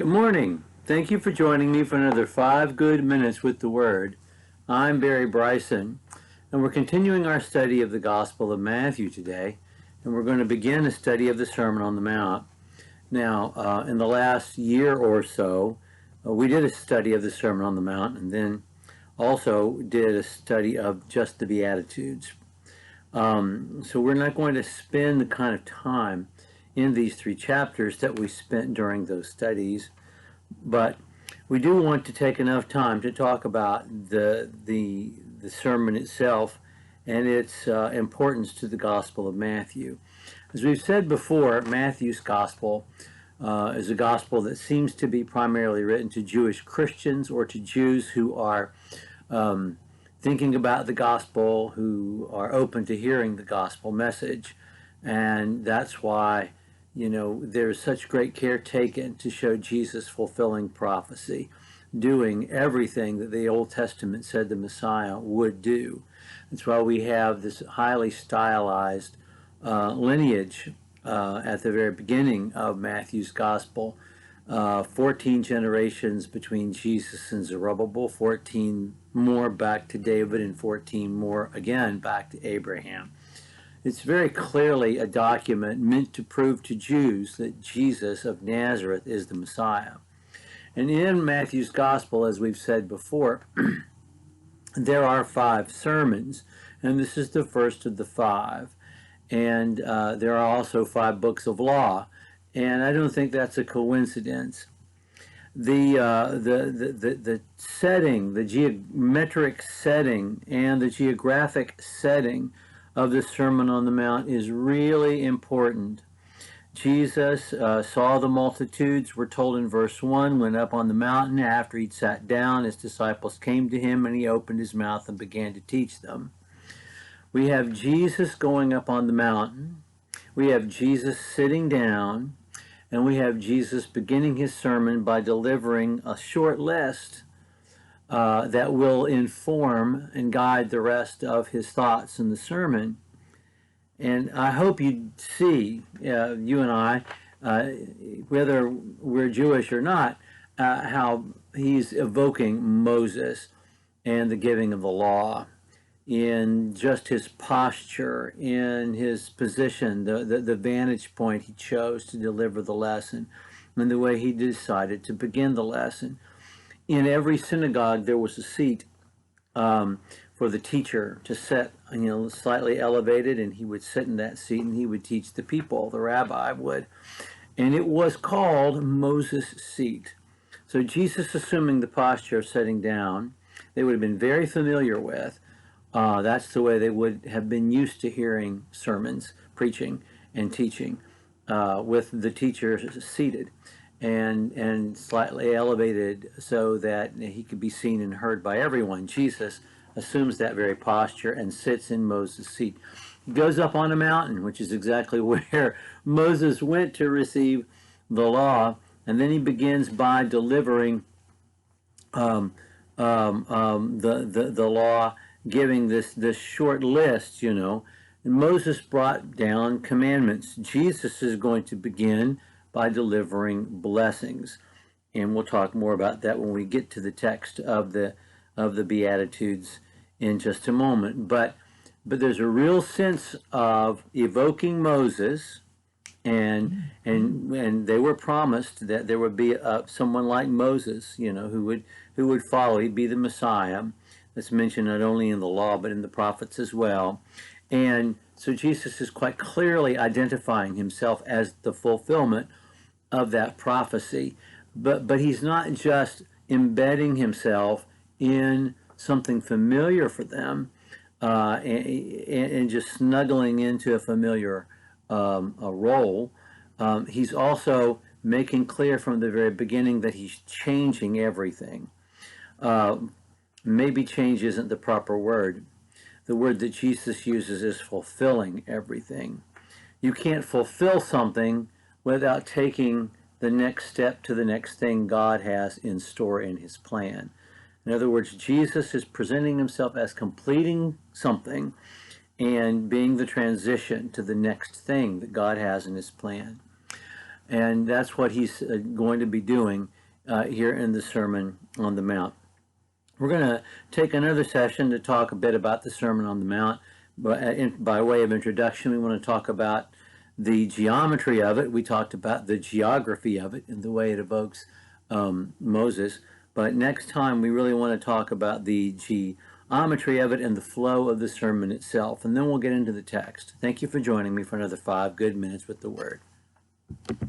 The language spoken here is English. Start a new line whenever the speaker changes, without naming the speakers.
Good morning. Thank you for joining me for another 5 good minutes with the Word. I'm Barry Bryson, and we're continuing our study of the Gospel of Matthew today, and we're going to begin a study of the Sermon on the Mount. Now, in the last year or so, we did a study of the Sermon on the Mount, and then also did a study of just the Beatitudes. So we're not going to spend the kind of time in these 3 chapters that we spent during those studies, but we do want to take enough time to talk about the sermon itself and its importance to the Gospel of Matthew. As we've said before, Matthew's Gospel is a gospel that seems to be primarily written to Jewish Christians or to Jews who are thinking about the gospel, who are open to hearing the gospel message. And that's why, there's such great care taken to show Jesus fulfilling prophecy, doing everything that the Old Testament said the Messiah would do. That's why we have this highly stylized lineage at the very beginning of Matthew's Gospel. 14 generations between Jesus and Zerubbabel, 14 more back to David, and 14 more again back to Abraham. It's very clearly a document meant to prove to Jews that Jesus of Nazareth is the Messiah. And in Matthew's Gospel, as we've said before, there are 5 sermons, and this is the first of the 5. And there are also 5 books of law, and I don't think that's a coincidence. The setting, the geometric setting, and the geographic setting of the Sermon on the Mount is really important. Jesus saw the multitudes, we're told in verse 1, went up on the mountain. After he'd sat down, his disciples came to him, and he opened his mouth and began to teach them. We have Jesus going up on the mountain, we have Jesus sitting down, and we have Jesus beginning his sermon by delivering a short list that will inform and guide the rest of his thoughts in the sermon. And I hope you see, you and I, whether we're Jewish or not, how he's evoking Moses and the giving of the law in just his posture, in his position, the vantage point he chose to deliver the lesson, and the way he decided to begin the lesson. In every synagogue, there was a seat for the teacher to sit, slightly elevated, and he would sit in that seat and he would teach the people, the rabbi would. And it was called Moses' seat. So Jesus, assuming the posture of sitting down, they would have been very familiar with. That's the way they would have been used to hearing sermons, preaching, and teaching, with the teacher seated and slightly elevated so that he could be seen and heard by everyone. Jesus assumes that very posture and sits in Moses' seat. He goes up on a mountain, which is exactly where Moses went to receive the law, and then he begins by delivering the law, giving this short list, And Moses brought down commandments. Jesus is going to begin by delivering blessings, and we'll talk more about that when we get to the text of the Beatitudes in just a moment. But there's a real sense of evoking Moses, and they were promised that there would be someone like Moses, who would follow. He'd be the Messiah. That's mentioned not only in the law but in the prophets as well. And so Jesus is quite clearly identifying himself as the fulfillment of that prophecy. But he's not just embedding himself in something familiar for them and just snuggling into a familiar a role. He's also making clear from the very beginning that he's changing everything. Maybe change isn't the proper word. The word that Jesus uses is fulfilling everything. You can't fulfill something without taking the next step to the next thing God has in store in his plan. In other words, Jesus is presenting himself as completing something and being the transition to the next thing that God has in his plan. And that's what he's going to be doing here in the Sermon on the Mount. We're going to take another session to talk a bit about the Sermon on the Mount. By way of introduction, we want to talk about the geometry of it. We talked about the geography of it and the way it evokes Moses. But next time, we really want to talk about the geometry of it and the flow of the sermon itself. And then we'll get into the text. Thank you for joining me for another 5 good minutes with the Word.